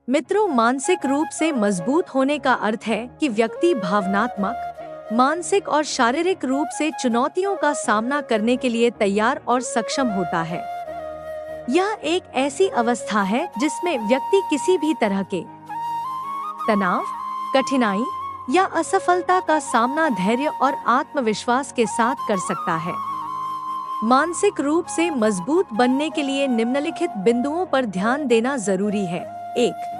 मित्रों, मानसिक रूप से मजबूत होने का अर्थ है कि व्यक्ति भावनात्मक, मानसिक और शारीरिक रूप से चुनौतियों का सामना करने के लिए तैयार और सक्षम होता है। यह एक ऐसी अवस्था है जिसमें व्यक्ति किसी भी तरह के तनाव, कठिनाई या असफलता का सामना धैर्य और आत्मविश्वास के साथ कर सकता है। मानसिक रूप से मजबूत बनने के लिए निम्नलिखित बिंदुओं पर ध्यान देना जरूरी है। 1.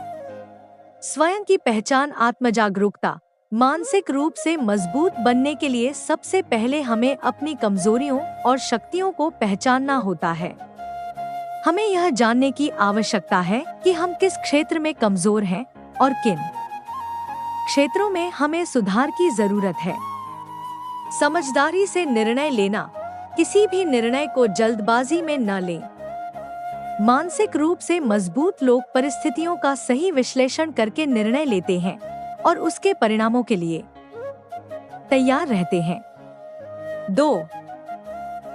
स्वयं की पहचान, आत्मजागरूकता। मानसिक रूप से मजबूत बनने के लिए सबसे पहले हमें अपनी कमजोरियों और शक्तियों को पहचानना होता है। हमें यह जानने की आवश्यकता है कि हम किस क्षेत्र में कमजोर हैं और किन क्षेत्रों में हमें सुधार की जरूरत है। समझदारी से निर्णय लेना। किसी भी निर्णय को जल्दबाजी में न लें। मानसिक रूप से मजबूत लोग परिस्थितियों का सही विश्लेषण करके निर्णय लेते हैं और उसके परिणामों के लिए तैयार रहते हैं। 2.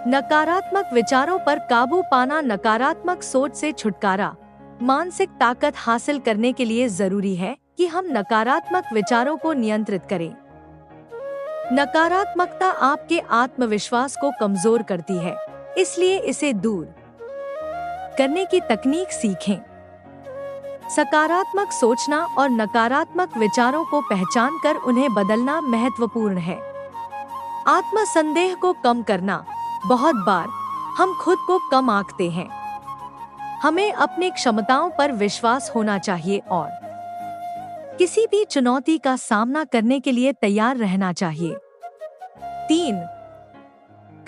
नकारात्मक विचारों पर काबू पाना। नकारात्मक सोच से छुटकारा। मानसिक ताकत हासिल करने के लिए जरूरी है कि हम नकारात्मक विचारों को नियंत्रित करें। नकारात्मकता आपके आत्मविश्वास को कमजोर करती है, इसलिए इसे दूर करने की तकनीक सीखें। सकारात्मक सोचना और नकारात्मक विचारों को पहचानकर उन्हें बदलना महत्वपूर्ण है। आत्मसंदेह को कम करना। बहुत बार हम खुद को कम आंकते हैं। हमें अपनी क्षमताओं पर विश्वास होना चाहिए और किसी भी चुनौती का सामना करने के लिए तैयार रहना चाहिए। 3.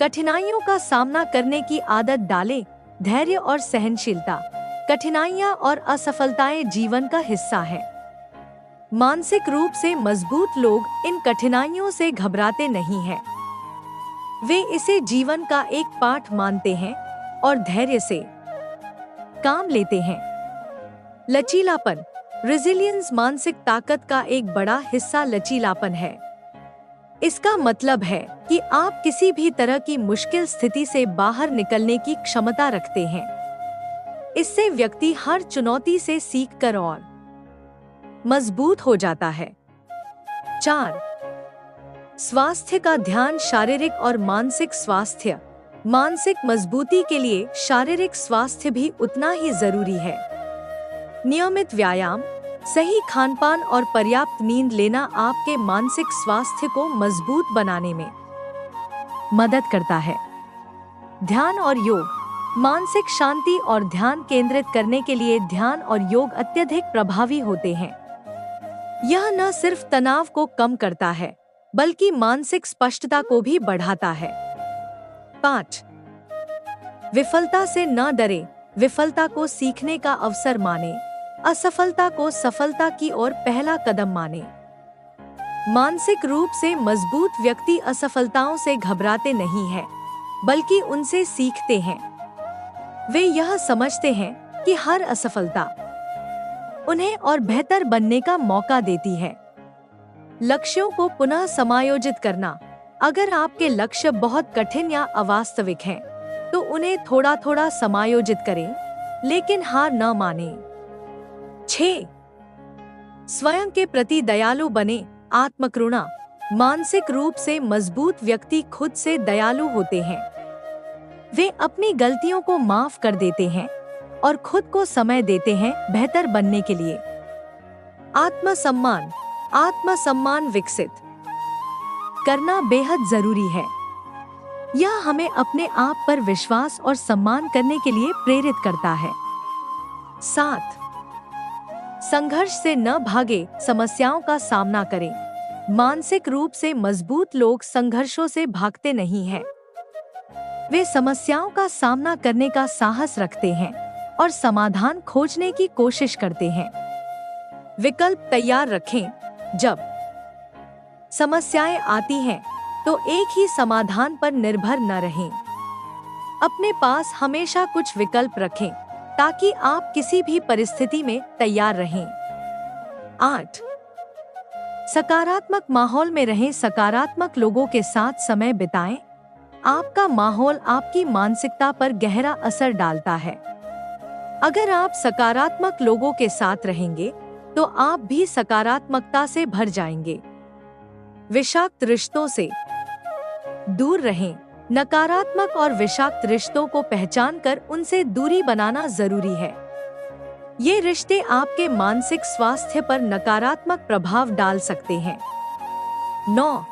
कठिनाइयों का सामना करने की आदत डालें। धैर्य और सहनशीलता। कठिनाइयां और असफलताएं जीवन का हिस्सा है। मानसिक रूप से मजबूत लोग इन कठिनाइयों से घबराते नहीं हैं। वे इसे जीवन का एक पाठ मानते हैं और धैर्य से काम लेते हैं। लचीलापन। रेजिलियंस। मानसिक ताकत का एक बड़ा हिस्सा लचीलापन है। इसका मतलब है कि आप किसी भी तरह की मुश्किल स्थिति से बाहर निकलने की क्षमता रखते हैं। इससे व्यक्ति हर चुनौती से सीखकर और मजबूत हो जाता है। 4. स्वास्थ्य का ध्यान। शारीरिक और मानसिक स्वास्थ्य। मानसिक मजबूती के लिए शारीरिक स्वास्थ्य भी उतना ही जरूरी है। नियमित व्यायाम, सही खानपान और पर्याप्त नींद लेना आपके मानसिक स्वास्थ्य को मजबूत बनाने में मदद करता है। ध्यान और योग। मानसिक शांति और ध्यान केंद्रित करने के लिए ध्यान और योग अत्यधिक प्रभावी होते हैं। यह न सिर्फ तनाव को कम करता है, बल्कि मानसिक स्पष्टता को भी बढ़ाता है। 5. विफलता से न डरें। विफलता को सीखने का अवसर माने। असफलता को सफलता की ओर पहला कदम माने। मानसिक रूप से मजबूत व्यक्ति असफलताओं से घबराते नहीं हैं, बल्कि उनसे सीखते हैं। वे यह समझते हैं कि हर असफलता उन्हें और बेहतर बनने का मौका देती है। लक्ष्यों को पुनः समायोजित करना। अगर आपके लक्ष्य बहुत कठिन या अवास्तविक हैं, तो उन्हें थोड़ा थोड़ा समायोजित करें, लेकिन हार न मानें। 6. स्वयं के प्रति दयालु बने। आत्मकरुणा। मानसिक रूप से मजबूत व्यक्ति खुद से दयालु होते हैं। वे अपनी गलतियों को माफ कर देते हैं और खुद को समय देते हैं बेहतर बनने के लिए। आत्मसम्मान। आत्मसम्मान विकसित करना बेहद जरूरी है। यह हमें अपने आप पर विश्वास और सम्मान करने के लिए प्रेरित करता है। 7. संघर्ष से न भागे, समस्याओं का सामना करें। मानसिक रूप से मजबूत लोग संघर्षों से भागते नहीं हैं। वे समस्याओं का सामना करने का साहस रखते हैं और समाधान खोजने की कोशिश करते हैं। विकल्प तैयार रखें। जब समस्याएं आती हैं, तो एक ही समाधान पर निर्भर न रहें। अपने पास हमेशा कुछ विकल्प रखें ताकि आप किसी भी परिस्थिति में तैयार रहें। 8. सकारात्मक माहौल में रहें। सकारात्मक लोगों के साथ समय बिताएं। आपका माहौल आपकी मानसिकता पर गहरा असर डालता है। अगर आप सकारात्मक लोगों के साथ रहेंगे तो आप भी सकारात्मकता से भर जाएंगे। विषाक्त रिश्तों से दूर रहें। नकारात्मक और विषाक्त रिश्तों को पहचान कर उनसे दूरी बनाना जरूरी है। ये रिश्ते आपके मानसिक स्वास्थ्य पर नकारात्मक प्रभाव डाल सकते हैं। 9.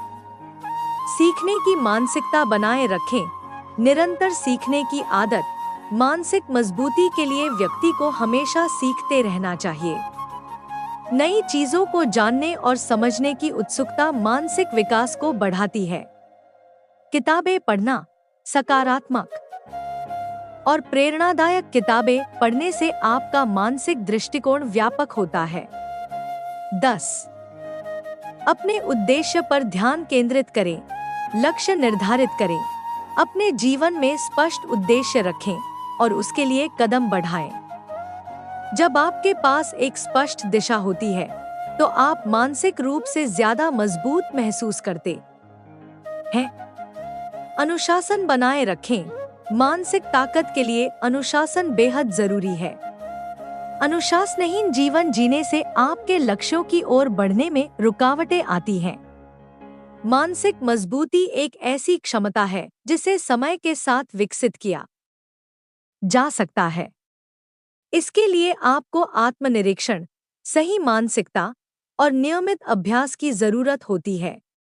सीखने की मानसिकता बनाए रखें। निरंतर सीखने की आदत मानसिक मजबूती के लिए व्यक्ति को हमेशा सीखते रहना चाहिए। नई चीजों को जानने और समझने की उत्सुकता मानसिक विकास को बढ़ाती है। किताबें पढ़ना सकारात्मक और प्रेरणादायक किताबें पढ़ने से आपका मानसिक दृष्टिकोण व्यापक होता है। 10. अपने उद्देश्य पर ध्यान केंद्रित करें। लक्ष्य निर्धारित करें। अपने जीवन में स्पष्ट उद्देश्य रखें और उसके लिए कदम बढ़ाएं। जब आपके पास एक स्पष्ट दिशा होती है तो आप मानसिक रूप से ज्यादा मजबूत महसूस करते हैं। अनुशासन बनाए रखें। मानसिक ताकत के लिए अनुशासन बेहद जरूरी है। अनुशासनहीन जीवन जीने से आपके लक्ष्यों की ओर बढ़ने में रुकावटें आती हैं। मानसिक मजबूती एक ऐसी क्षमता है जिसे समय के साथ विकसित किया जा सकता है। इसके लिए आपको आत्मनिरीक्षण, सही मानसिकता और नियमित अभ्यास की जरूरत होती है।